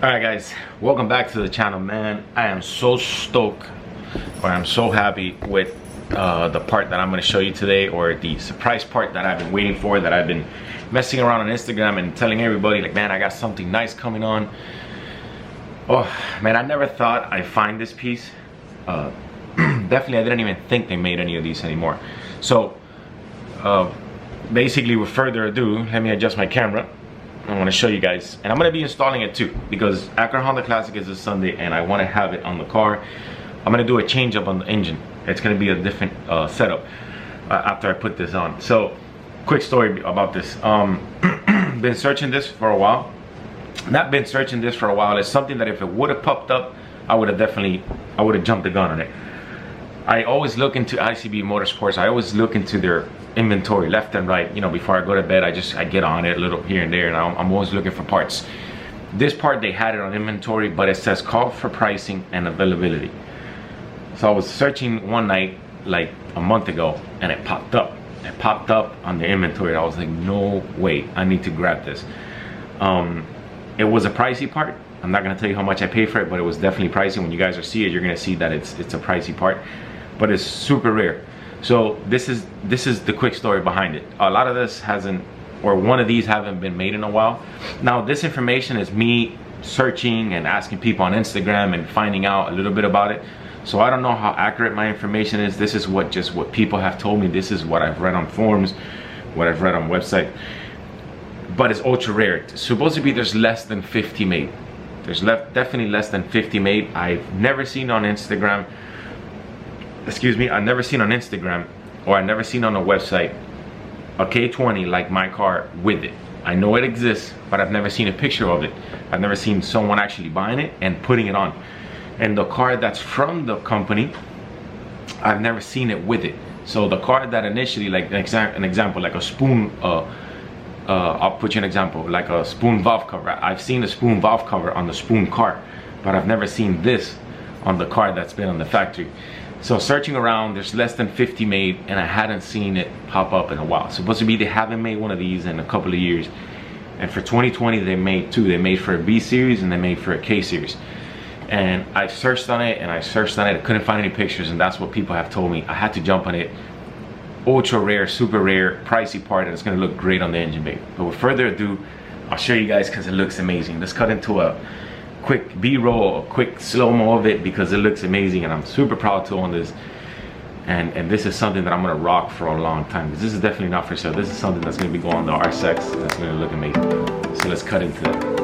Alright guys, welcome back to the channel, man. I am so stoked, or I'm so happy with the part that I'm going to show you today, or the surprise part that I've been waiting for, that I've been messing around on Instagram and telling everybody, like, man, I got something nice coming on. Oh man, I never thought I'd find this piece. Definitely I didn't even think they made any of these anymore. So basically, with further ado, let me adjust my camera. I want to show you guys, and I'm going to be installing it too, because Akron Honda Classic is this Sunday and I want to have it on the car. I'm going to do a change up on the engine. It's going to be a different setup after I put this on. So quick story about this. Been searching this for a while. Not been searching this for a while. It's something that if it would have popped up, I would have jumped the gun on it. I always look into ICB Motorsports. I always look into their inventory left and right. You know, before I go to bed, I get on it a little here and there, and I'm always looking for parts. This part, they had it on inventory, but it says call for pricing and availability. So I was searching one night, like a month ago, and it popped up. It popped up on the inventory. I was like, no way, I need to grab this. It was a pricey part. I'm not gonna tell you how much I paid for it, but it was definitely pricey. When you guys see it, you're gonna see that it's a pricey part, but it's super rare. So this is the quick story behind it. A lot of this hasn't, or one of these haven't been made in a while. Now this information is me searching and asking people on Instagram and finding out a little bit about it. So I don't know how accurate my information is. This is what people have told me. This is what I've read on forums, what I've read on website. But it's ultra rare. It's supposed to be there's less than 50 made. There's definitely less than 50 made. I've never seen on Instagram, excuse me, I've never seen on Instagram, or I've never seen on a website, a K20 like my car with it. I know it exists, but I've never seen a picture of it. I've never seen someone actually buying it and putting it on. And the car that's from the company, I've never seen it with it. So the car that initially, like an example, like a spoon, I'll put you an example, like a spoon valve cover. I've seen a spoon valve cover on the spoon car, but I've never seen this on the car that's been on the factory. So searching around, there's less than 50 made, and I hadn't seen it pop up in a while. Supposed to be they haven't made one of these in a couple of years. And for 2020, they made two. They made for a B series and they made for a K series. And I searched on it and I searched on it. I couldn't find any pictures, and that's what people have told me. I had to jump on it. Ultra rare, super rare, pricey part, and it's gonna look great on the engine bay. But with further ado, I'll show you guys because it looks amazing. Let's cut into a quick B-roll, a quick slow-mo of it, because it looks amazing and I'm super proud to own this. And this is something that I'm gonna rock for a long time, because this is definitely not for sale. This is something that's gonna be going on the RSX, and it's gonna look amazing. So let's cut into that.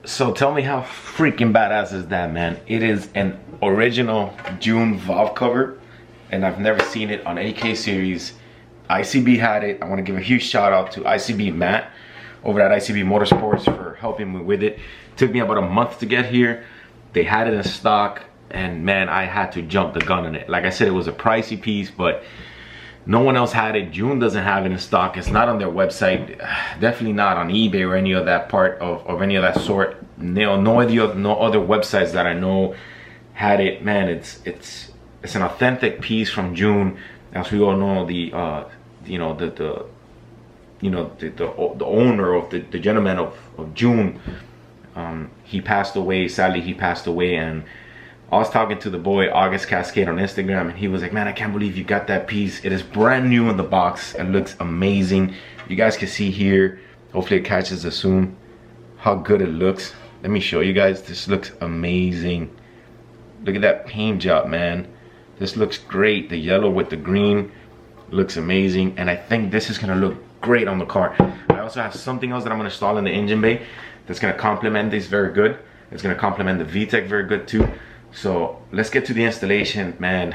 So tell me how freaking badass is that, man. It is an original JUN valve cover, and I've never seen it on any K series. ICB had it. I want to give a huge shout out to ICB Matt over at ICB Motorsports for helping me with it. Took me about a month to get here. They had it in stock, and man, I had to jump the gun on it. Like I said, it was a pricey piece, but no one else had it. JUN doesn't have it in stock. It's not on their website. Definitely not on eBay or any of that part of any of that sort. No other websites that I know had it. Man, it's an authentic piece from JUN. As we all know, the owner of the gentleman of JUN, he passed away. Sadly, he passed away, and I was talking to the boy August Cascade on Instagram, and he was like, man, I can't believe you got that piece. It is brand new in the box. It looks amazing. You guys can see here, hopefully it catches the zoom, how good it looks. Let me show you guys. This looks amazing. Look at that paint job, man. This looks great. The yellow with the green looks amazing, and I think this is gonna look great on the car. I also have something else that I'm gonna install in the engine bay that's gonna complement this very good. It's gonna complement the VTEC very good too. So let's get to the installation, man.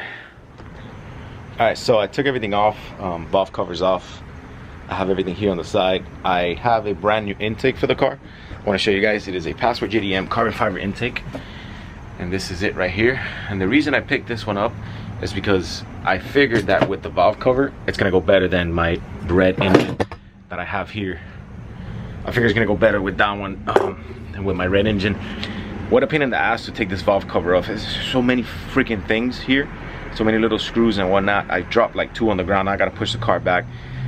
All right, so I took everything off, valve covers off. I have everything here on the side. I have a brand new intake for the car. I want to show you guys. It is a Password JDM carbon fiber intake. And this is it right here. And the reason I picked this one up is because I figured that with the valve cover, it's gonna go better than my red engine that I have here. I figure it's gonna go better with that one than with my red engine. What a pain in the ass to take this valve cover off. There's so many freaking things here, so many little screws and whatnot. I dropped like 2 on the ground. I gotta push the car back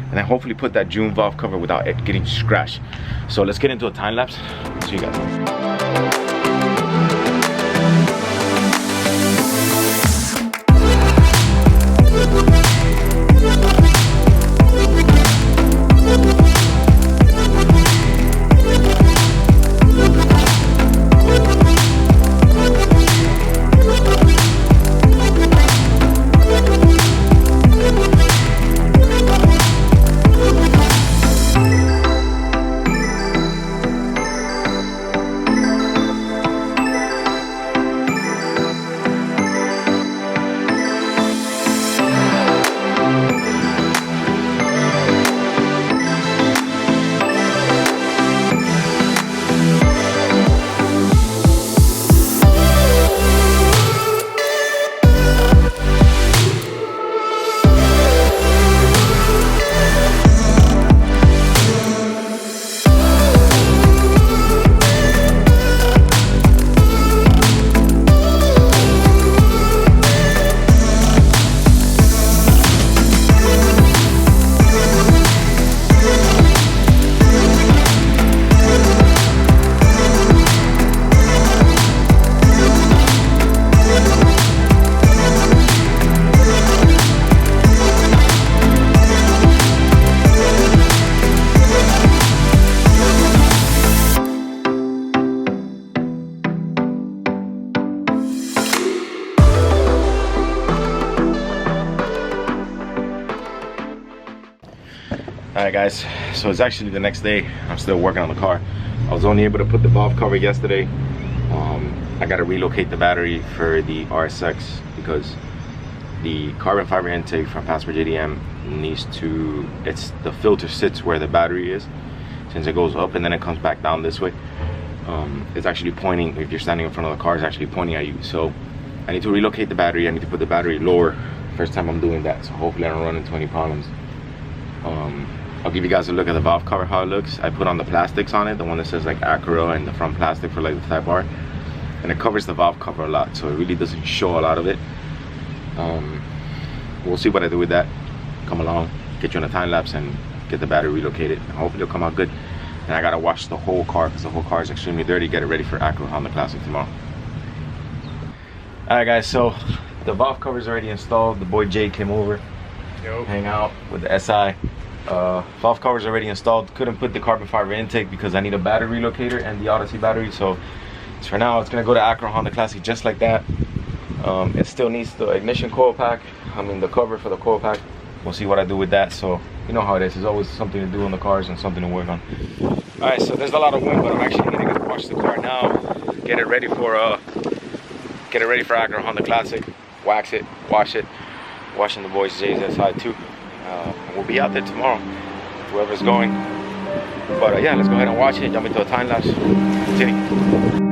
and then hopefully put that JUN valve cover without it getting scratched. So let's get into a time lapse. See you guys. Alright guys, so it's actually the next day. I'm still working on the car. I was only able to put the valve cover yesterday. I got to relocate the battery for the RSX because the carbon fiber intake from Passport JDM needs to, the filter sits where the battery is. Since it goes up and then it comes back down this way, it's actually pointing, if you're standing in front of the car, it's actually pointing at you. So I need to relocate the battery. I need to put the battery lower. First time I'm doing that, so hopefully I don't run into any problems. I'll give you guys a look at the valve cover, how it looks. I put on the plastics on it, the one that says like Acura and the front plastic for like the Type R, and it covers the valve cover a lot, so it really doesn't show a lot of it. We'll see what I do with that. Come along, get you on a time lapse and get the battery relocated, and hopefully it'll come out good. And I gotta wash the whole car because the whole car is extremely dirty. Get it ready for Acura Honda Classic tomorrow. Alright guys, so the valve cover is already installed. The boy Jay came over, hang out with the SI. Valve cover is already installed. Couldn't put the carbon fiber intake because I need a battery relocator and the Odyssey battery. So for now it's gonna go to Acura Honda Classic just like that. It still needs the ignition coil pack, the cover for the coil pack. We'll see what I do with that. So you know how it is, there's always something to do on the cars and something to work on. Alright, so there's a lot of wind, but I'm actually gonna go wash the car now, get it ready for Acura Honda Classic, wax it, wash it, washing the boys Jay's SI too. We'll be out there tomorrow, whoever's going. But yeah, let's go ahead and watch it, jump into a time lapse. Continue.